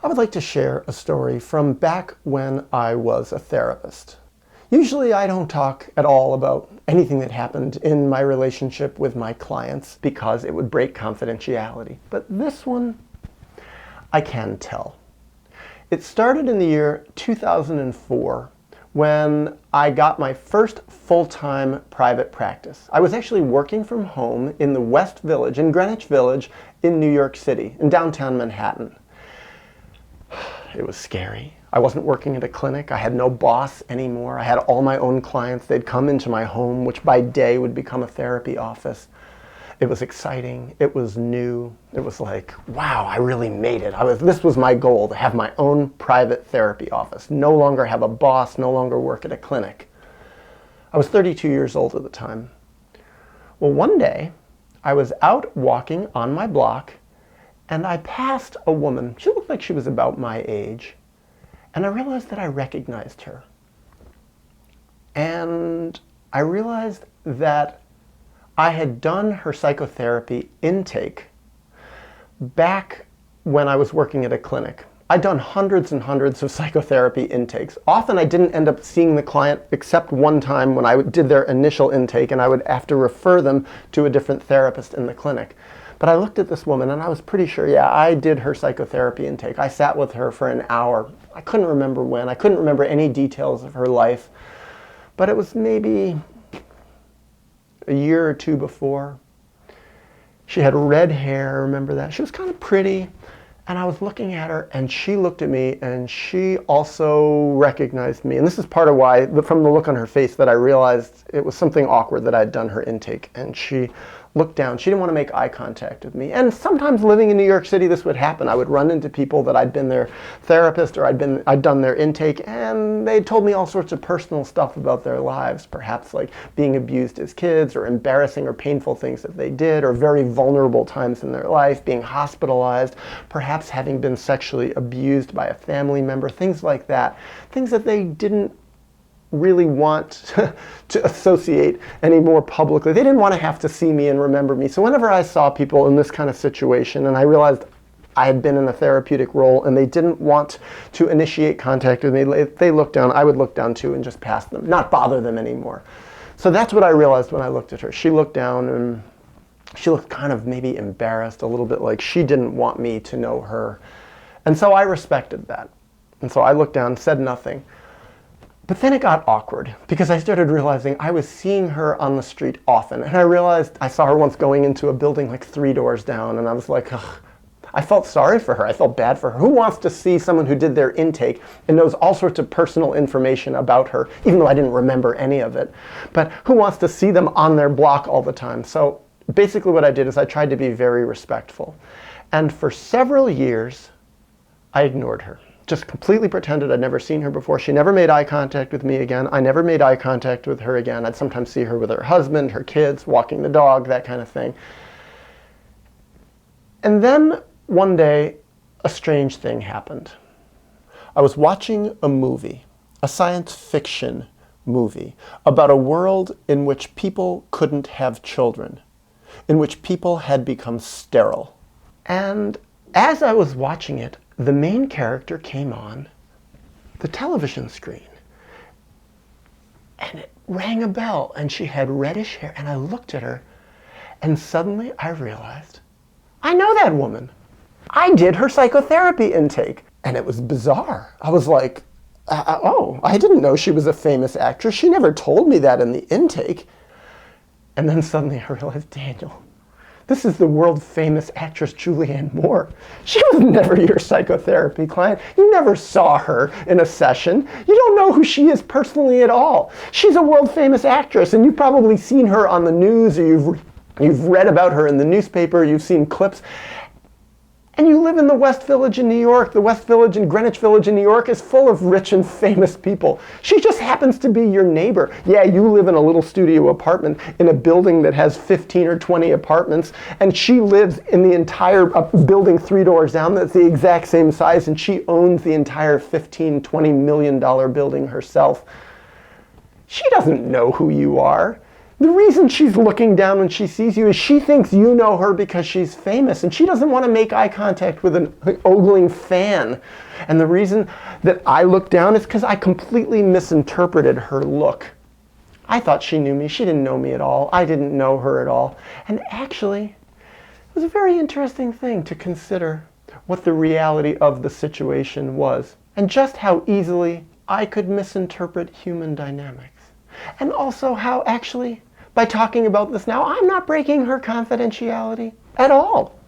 would like to share a story from back when I was a therapist. Usually I don't talk at all about anything that happened in my relationship with my clients because it would break confidentiality. But this one, I can tell. It started in the year 2004 when I got my first full-time private practice. I was actually working from home in the West Village, in Greenwich Village, in New York City, in downtown Manhattan. It was scary. I wasn't working at a clinic. I had no boss anymore. I had all my own clients. They'd come into my home, which by day would become a therapy office. It was exciting. It was new. It was like, wow, I really made it. This was my goal, to have my own private therapy office. No longer have a boss, no longer work at a clinic. I was 32 years old at the time. Well, one day, I was out walking on my block, and I passed a woman. She looked like she was about my age. And I realized that I recognized her. And I realized that I had done her psychotherapy intake back when I was working at a clinic. I'd done hundreds and hundreds of psychotherapy intakes. Often I didn't end up seeing the client except one time when I did their initial intake, and I would have to refer them to a different therapist in the clinic. But I looked at this woman and I was pretty sure, yeah, I did her psychotherapy intake. I sat with her for an hour. I couldn't remember when. I couldn't remember any details of her life. But it was maybe a year or two before. She had red hair, remember that? She was kind of pretty. And I was looking at her and she looked at me and she also recognized me. And this is part of why, from the look on her face, that I realized it was something awkward that I'd done her intake. And she looked down. She didn't want to make eye contact with me. And sometimes living in New York City, this would happen. I would run into people that I'd been their therapist or I'd done their intake, and they told me all sorts of personal stuff about their lives, perhaps like being abused as kids or embarrassing or painful things that they did, or very vulnerable times in their life, being hospitalized, perhaps having been sexually abused by a family member, things like that. Things that they didn't really want to associate any more publicly. They didn't want to have to see me and remember me. So whenever I saw people in this kind of situation and I realized I had been in a therapeutic role and they didn't want to initiate contact with me, if they looked down, I would look down too and just pass them, not bother them anymore. So that's what I realized when I looked at her. She looked down and she looked kind of maybe embarrassed, a little bit like she didn't want me to know her. And so I respected that. And so I looked down, said nothing. But then it got awkward because I started realizing I was seeing her on the street often. And I realized I saw her once going into a building like 3 doors down, and I was like, ugh. I felt sorry for her. I felt bad for her. Who wants to see someone who did their intake and knows all sorts of personal information about her, even though I didn't remember any of it? But who wants to see them on their block all the time? So basically what I did is I tried to be very respectful. And for several years, I ignored her. Just completely pretended I'd never seen her before. She never made eye contact with me again. I never made eye contact with her again. I'd sometimes see her with her husband, her kids, walking the dog, that kind of thing. And then one day, a strange thing happened. I was watching a movie, a science fiction movie, about a world in which people couldn't have children, in which people had become sterile. And as I was watching it, the main character came on the television screen. And it rang a bell, and she had reddish hair, and I looked at her, and suddenly I realized, I know that woman. I did her psychotherapy intake. And it was bizarre. I was like, oh, I didn't know she was a famous actress. She never told me that in the intake. And then suddenly I realized, Daniel, this is the world famous actress Julianne Moore. She was never your psychotherapy client. You never saw her in a session. You don't know who she is personally at all. She's a world famous actress, and you've probably seen her on the news, or you've read about her in the newspaper, you've seen clips. And you live in the West Village in New York. The West Village in Greenwich Village in New York is full of rich and famous people. She just happens to be your neighbor. Yeah, you live in a little studio apartment in a building that has 15 or 20 apartments, and she lives in the entire building 3 doors down that's the exact same size, and she owns the entire $15-20 million building herself. She doesn't know who you are. The reason she's looking down when she sees you is she thinks you know her because she's famous, and she doesn't want to make eye contact with an ogling fan. And the reason that I look down is because I completely misinterpreted her look. I thought she knew me. She didn't know me at all. I didn't know her at all. And actually, it was a very interesting thing to consider what the reality of the situation was, and just how easily I could misinterpret human dynamics. And also how actually, by talking about this now, I'm not breaking her confidentiality at all.